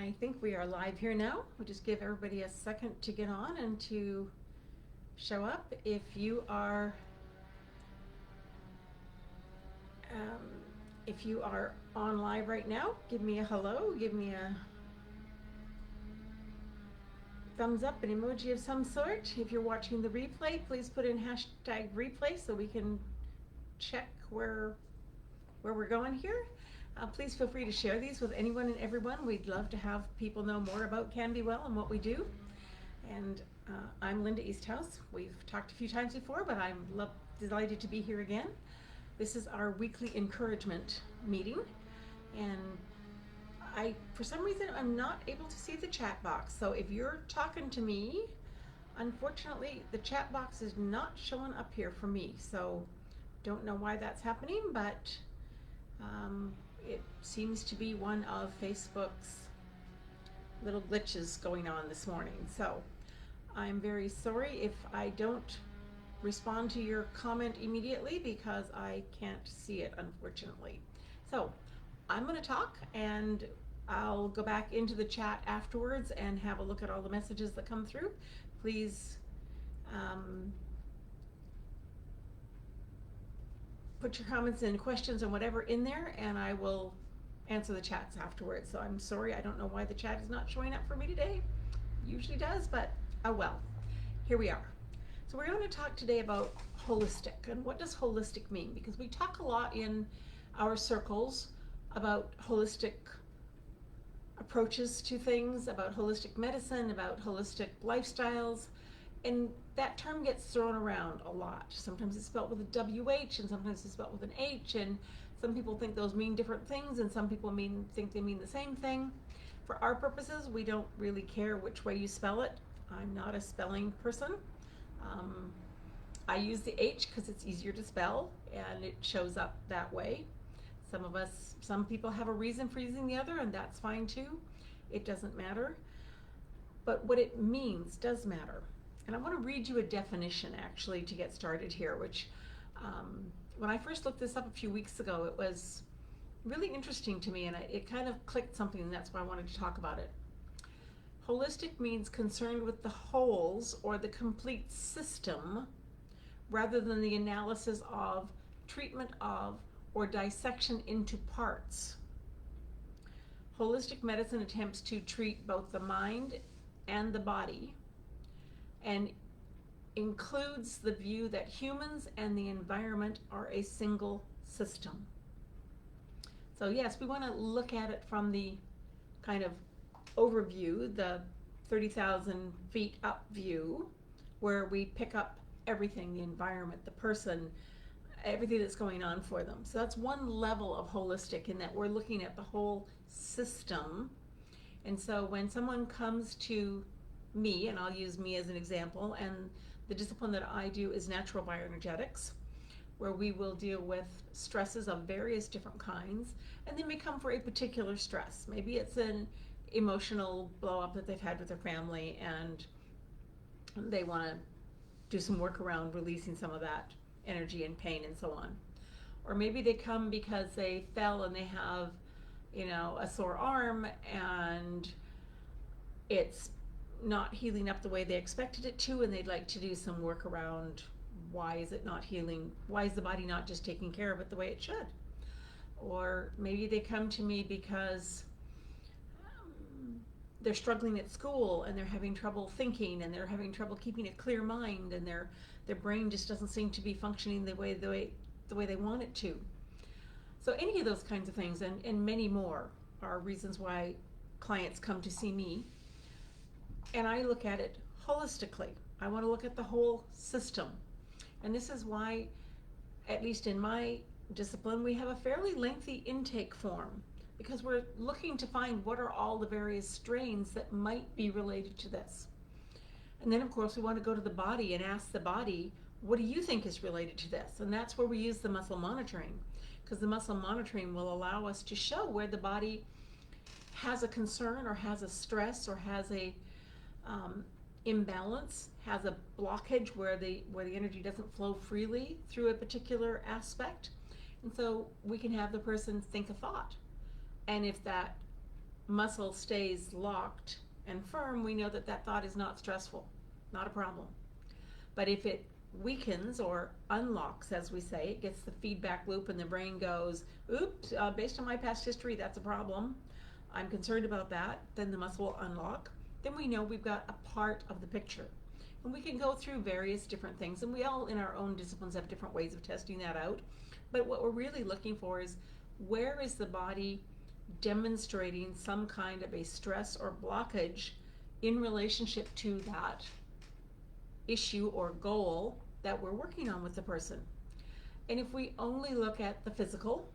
I think we are live here now. We'll just give everybody a second to get on and to show up. Um, if you are on live right now, give me a hello, give me a thumbs up, an emoji of some sort. If you're watching the replay, please put in hashtag replay so we can check where we're going here. Please feel free to share these with anyone and everyone. We'd love to have people know more about CanBeWell and what we do. And I'm Linda Easthouse. We've talked a few times before, but I'm delighted to be here again. This is our weekly encouragement meeting. And for some reason, I'm not able to see the chat box. So if you're talking to me, unfortunately, the chat box is not showing up here for me. So don't know why that's happening, but it seems to be one of Facebook's little glitches going on this morning. So I'm very sorry if I don't respond to your comment immediately because I can't see it, unfortunately. So I'm going to talk and I'll go back into the chat afterwards and have a look at all the messages that come through. Please put your comments and questions and whatever in there, and I will answer the chats afterwards. So I'm sorry, I don't know why the chat is not showing up for me today. It usually does, but oh well. Here we are. So we're going to talk today about holistic. And what does holistic mean? Because we talk a lot in our circles about holistic approaches to things, about holistic medicine, about holistic lifestyles, and that term gets thrown around a lot. Sometimes it's spelled with a WH and sometimes it's spelled with an H, and some people think those mean different things and some people think they mean the same thing. For our purposes, we don't really care which way you spell it. I'm not a spelling person. I use the H because it's easier to spell and it shows up that way. Some people have a reason for using the other, and that's fine too. It doesn't matter. But what it means does matter. And I want to read you a definition actually to get started here, which when I first looked this up a few weeks ago, it was really interesting to me, and it kind of clicked something, and that's why I wanted to talk about it. Holistic means concerned with the wholes or the complete system rather than the analysis of, treatment of, or dissection into parts. Holistic medicine attempts to treat both the mind and the body and includes the view that humans and the environment are a single system. So yes, we want to look at it from the kind of overview, the 30,000 feet up view, where we pick up everything, the environment, the person, everything that's going on for them. So that's one level of holistic, in that we're looking at the whole system. And so when someone comes to me, and I'll use me as an example, and the discipline that I do is natural bioenergetics, where we will deal with stresses of various different kinds, and they may come for a particular stress. Maybe it's an emotional blow up that they've had with their family and they want to do some work around releasing some of that energy and pain and so on. Or maybe they come because they fell and they have, a sore arm and it's not healing up the way they expected it to, and they'd like to do some work around why is it not healing? Why is the body not just taking care of it the way it should? Or maybe they come to me because they're struggling at school and they're having trouble thinking and they're having trouble keeping a clear mind, and their brain just doesn't seem to be functioning the way they want it to. So any of those kinds of things and many more are reasons why clients come to see me. And I look at it holistically. I want to look at the whole system. And this is why, at least in my discipline, we have a fairly lengthy intake form, because we're looking to find what are all the various strains that might be related to this. And then of course we want to go to the body and ask the body, what do you think is related to this? And that's where we use the muscle monitoring, because the muscle monitoring will allow us to show where the body has a concern or has a stress or has a imbalance, has a blockage where the energy doesn't flow freely through a particular aspect. And so we can have the person think a thought. And if that muscle stays locked and firm, we know that that thought is not stressful, not a problem. But if it weakens or unlocks, as we say, it gets the feedback loop and the brain goes, oops, based on my past history, that's a problem. I'm concerned about that. Then the muscle will unlock. Then we know we've got a part of the picture. And we can go through various different things, and we all in our own disciplines have different ways of testing that out. But what we're really looking for is, where is the body demonstrating some kind of a stress or blockage in relationship to that issue or goal that we're working on with the person. And if we only look at the physical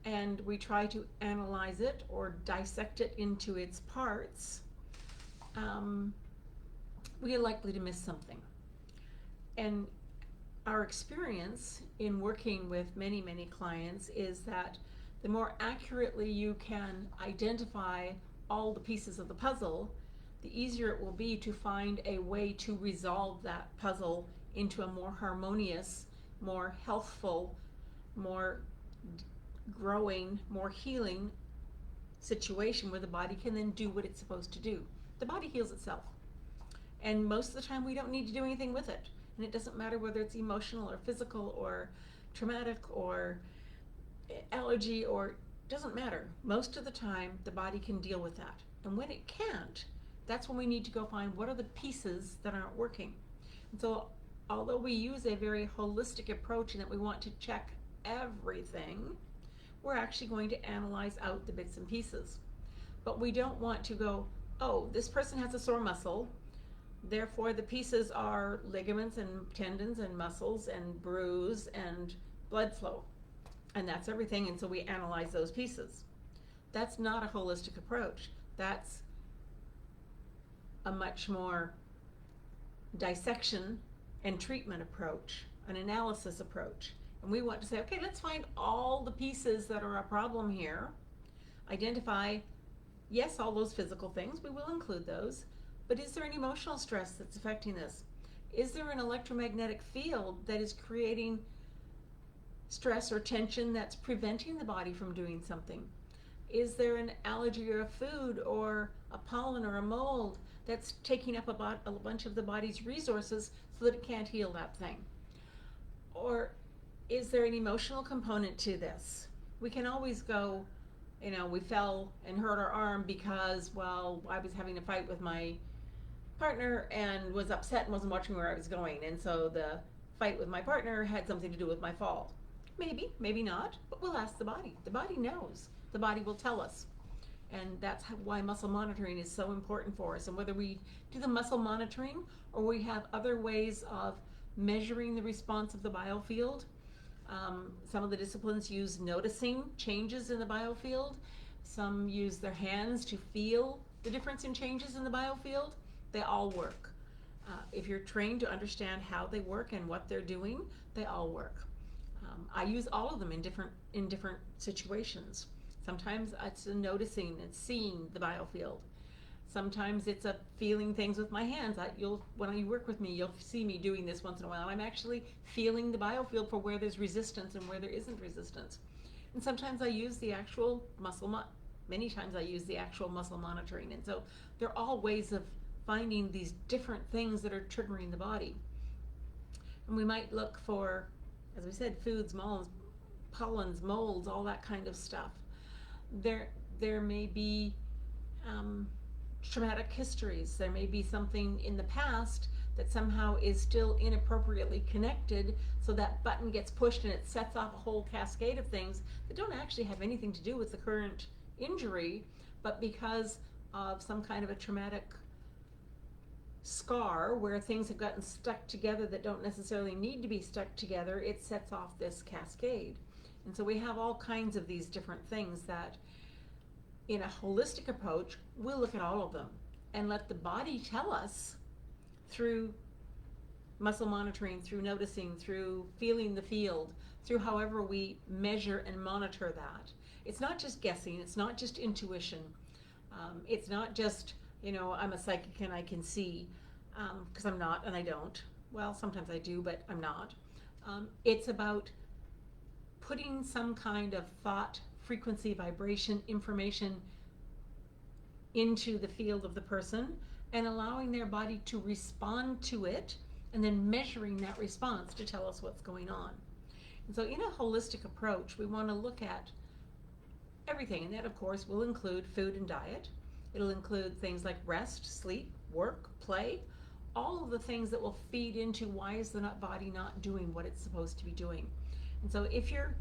and we try to analyze it or dissect it into its parts, we are likely to miss something. And our experience in working with many, many clients is that the more accurately you can identify all the pieces of the puzzle, the easier it will be to find a way to resolve that puzzle into a more harmonious, more healthful, more growing, more healing situation where the body can then do what it's supposed to do. The body heals itself. And most of the time we don't need to do anything with it. And it doesn't matter whether it's emotional or physical or traumatic or allergy, or doesn't matter. Most of the time the body can deal with that. And when it can't, that's when we need to go find what are the pieces that aren't working. And so although we use a very holistic approach in that we want to check everything, we're actually going to analyze out the bits and pieces. But we don't want to go, oh, this person has a sore muscle, therefore the pieces are ligaments and tendons and muscles and bruise and blood flow. And that's everything, and so we analyze those pieces. That's not a holistic approach. That's a much more dissection and treatment approach, an analysis approach. And we want to say, okay, let's find all the pieces that are a problem here, identify, yes, all those physical things, we will include those, but is there an emotional stress that's affecting this? Is there an electromagnetic field that is creating stress or tension that's preventing the body from doing something? Is there an allergy or a food or a pollen or a mold that's taking up a bunch of the body's resources so that it can't heal that thing? Or is there an emotional component to this? We can always go, you know, we fell and hurt our arm because, well, I was having a fight with my partner and was upset and wasn't watching where I was going, and so the fight with my partner had something to do with my fall. Maybe, maybe not, but we'll ask the body. The body knows. The body will tell us. And that's why muscle monitoring is so important for us. And whether we do the muscle monitoring or we have other ways of measuring the response of the biofield, some of the disciplines use noticing changes in the biofield. Some use their hands to feel the difference in changes in the biofield. They all work. If you're trained to understand how they work and what they're doing, they all work. I use all of them in different situations. Sometimes it's a noticing and seeing the biofield. Sometimes it's a feeling things with my hands. When you work with me, you'll see me doing this once in a while. I'm actually feeling the biofield for where there's resistance and where there isn't resistance. And sometimes I use the actual many times I use the actual muscle monitoring. And so they're all ways of finding these different things that are triggering the body. And we might look for, as we said, foods, pollens, molds, all that kind of stuff. There may be traumatic histories. There may be something in the past that somehow is still inappropriately connected, so that button gets pushed and it sets off a whole cascade of things that don't actually have anything to do with the current injury, but because of some kind of a traumatic scar where things have gotten stuck together that don't necessarily need to be stuck together, it sets off this cascade. And so we have all kinds of these different things that in a holistic approach, we'll look at all of them and let the body tell us through muscle monitoring, through noticing, through feeling the field, through however we measure and monitor that. It's not just guessing, it's not just intuition. It's not just, I'm a psychic and I can see, because I'm not and I don't. Well, sometimes I do, but I'm not. It's about putting some kind of thought, frequency, vibration, information into the field of the person and allowing their body to respond to it, and then measuring that response to tell us what's going on. And so in a holistic approach, we want to look at everything, and that of course will include food and diet. It'll include things like rest, sleep, work, play, all of the things that will feed into why is the body not doing what it's supposed to be doing. And so if you're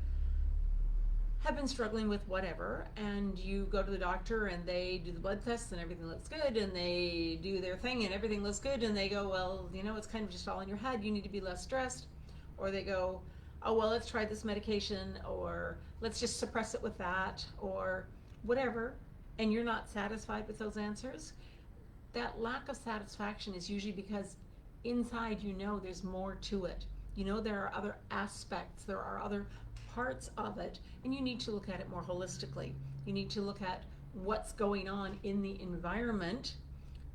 have been struggling with whatever, and you go to the doctor and they do the blood tests and everything looks good, and they do their thing and everything looks good, and they go, well, you know, it's kind of just all in your head, you need to be less stressed. Or they go, oh, well, let's try this medication, or let's just suppress it with that, or whatever, and you're not satisfied with those answers. That lack of satisfaction is usually because inside you know there's more to it. You know there are other aspects, there are other parts of it, and you need to look at it more holistically. You need to look at what's going on in the environment,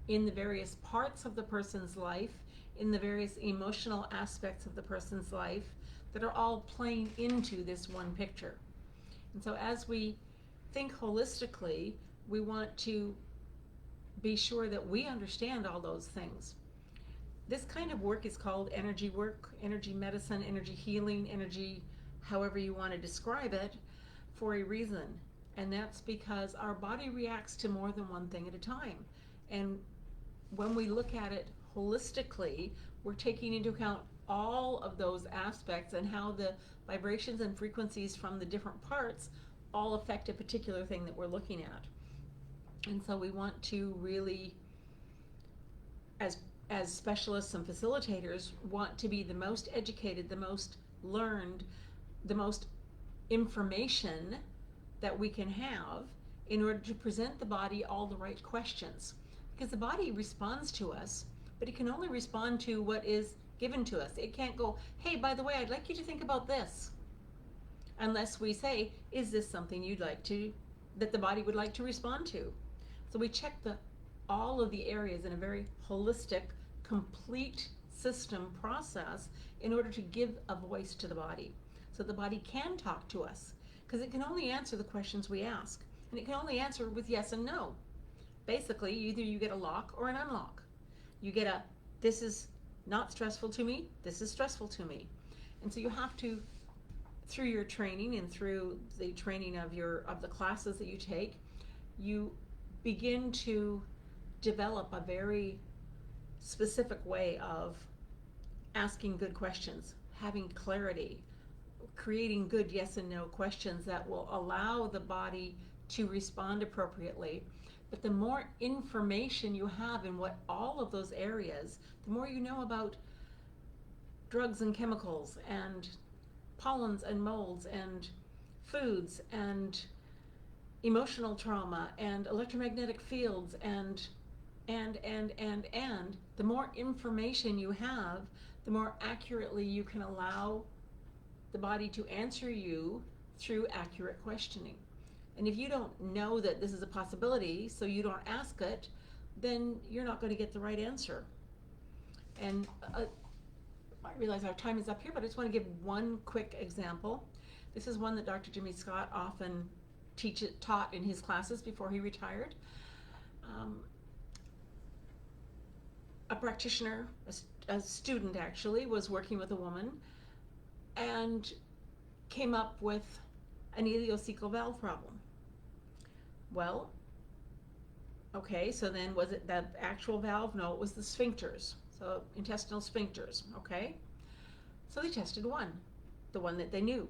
in the various parts of the person's life, in the various emotional aspects of the person's life that are all playing into this one picture. And so as we think holistically, we want to be sure that we understand all those things. This kind of work is called energy work, energy medicine, energy healing, energy however you want to describe it, for a reason. And that's because our body reacts to more than one thing at a time. And when we look at it holistically, we're taking into account all of those aspects and how the vibrations and frequencies from the different parts all affect a particular thing that we're looking at. And so we want to really, as specialists and facilitators, want to be the most educated, the most learned, the most information that we can have in order to present the body all the right questions. Because the body responds to us, but it can only respond to what is given to us. It can't go, hey, by the way, I'd like you to think about this. Unless we say, is this something you'd like to, that the body would like to respond to? So we check all of the areas in a very holistic, complete system process in order to give a voice to the body. So the body can talk to us, because it can only answer the questions we ask. And it can only answer with yes and no. Basically, either you get a lock or an unlock. You get a, this is not stressful to me, this is stressful to me. And so you have to, through your training and through the training of the classes that you take, you begin to develop a very specific way of asking good questions, having clarity, creating good yes and no questions that will allow the body to respond appropriately. But the more information you have in what all of those areas, the more you know about drugs and chemicals and pollens and molds and foods and emotional trauma and electromagnetic fields and the more information you have, the more accurately you can allow the body to answer you through accurate questioning. And if you don't know that this is a possibility, so you don't ask it, then you're not going to get the right answer. And I realize our time is up here, but I just want to give one quick example. This is one that Dr. Jimmy Scott often taught in his classes before he retired. A practitioner, a student actually, was working with a woman and came up with an ileocecal valve problem. Well, okay, so then was it the actual valve? No, it was the sphincters, so intestinal sphincters, okay? So they tested one, the one that they knew,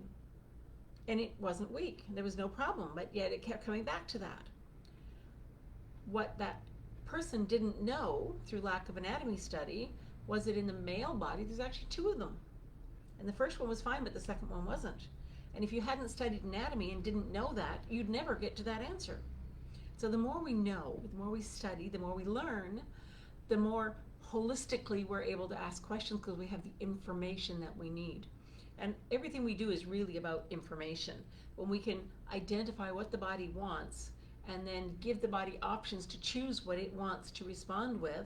and it wasn't weak. There was no problem, but yet it kept coming back to that. What that person didn't know through lack of anatomy study was that in the male body, there's actually two of them. And the first one was fine, but the second one wasn't. And if you hadn't studied anatomy and didn't know that, you'd never get to that answer. So the more we know, the more we study, the more we learn, the more holistically we're able to ask questions because we have the information that we need. And everything we do is really about information. When we can identify what the body wants and then give the body options to choose what it wants to respond with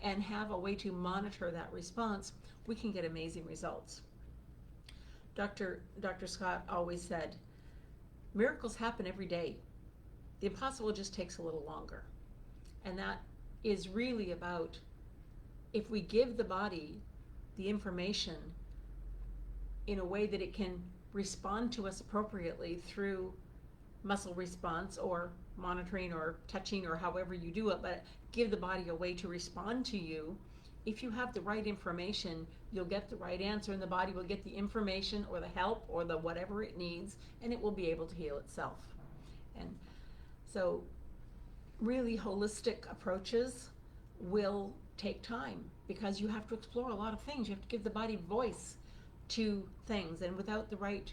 and have a way to monitor that response, we can get amazing results. Dr. Scott always said, miracles happen every day. The impossible just takes a little longer. And that is really about, if we give the body the information in a way that it can respond to us appropriately through muscle response or monitoring or touching or however you do it, but give the body a way to respond to you. If you have the right information, you'll get the right answer, and the body will get the information or the help or the whatever it needs, and it will be able to heal itself. And so really holistic approaches will take time, because you have to explore a lot of things. You have to give the body voice to things, and without the right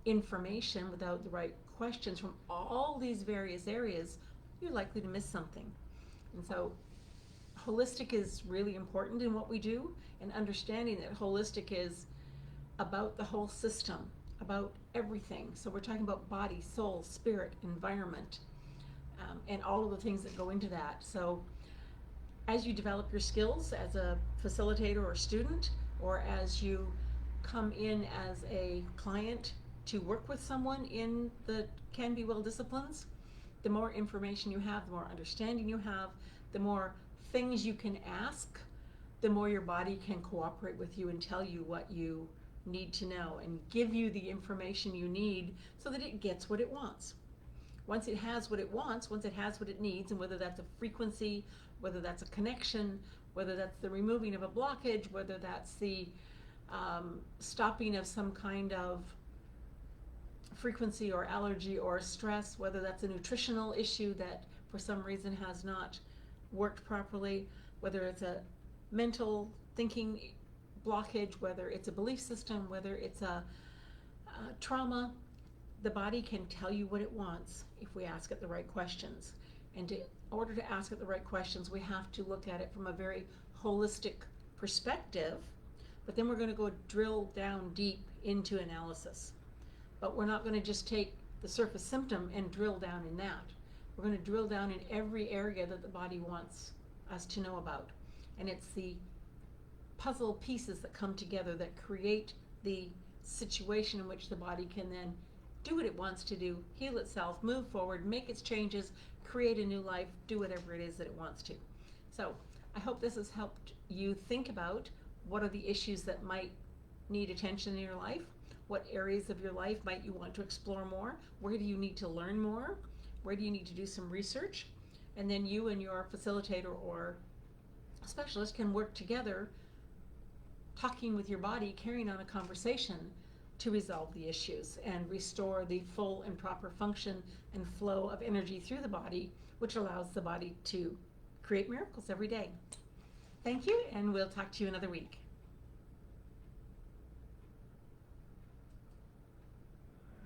information, without the right questions from all these various areas, you're likely to miss something. And so holistic is really important in what we do, and understanding that holistic is about the whole system, about everything. So we're talking about body, soul, spirit, environment, and all of the things that go into that. So as you develop your skills as a facilitator or student, or as you come in as a client to work with someone in the CanBeWell disciplines, the more information you have, the more understanding you have, the more things you can ask, the more your body can cooperate with you and tell you what you need to know and give you the information you need so that it gets what it wants. Once it has what it wants, once it has what it needs, and whether that's a frequency, whether that's a connection, whether that's the removing of a blockage, whether that's the stopping of some kind of frequency or allergy or stress, whether that's a nutritional issue that for some reason has not worked properly, whether it's a mental thinking blockage, whether it's a belief system, whether it's a trauma, the body can tell you what it wants if we ask it the right questions. And in order to ask it the right questions, we have to look at it from a very holistic perspective, but then we're going to go drill down deep into analysis. But we're not going to just take the surface symptom and drill down in that. We're going to drill down in every area that the body wants us to know about. And it's the puzzle pieces that come together that create the situation in which the body can then do what it wants to do, heal itself, move forward, make its changes, create a new life, do whatever it is that it wants to. So I hope this has helped you think about what are the issues that might need attention in your life, what areas of your life might you want to explore more, where do you need to learn more, where do you need to do some research, and then you and your facilitator or specialist can work together, talking with your body, carrying on a conversation to resolve the issues and restore the full and proper function and flow of energy through the body, which allows the body to create miracles every day. Thank you, and we'll talk to you another week.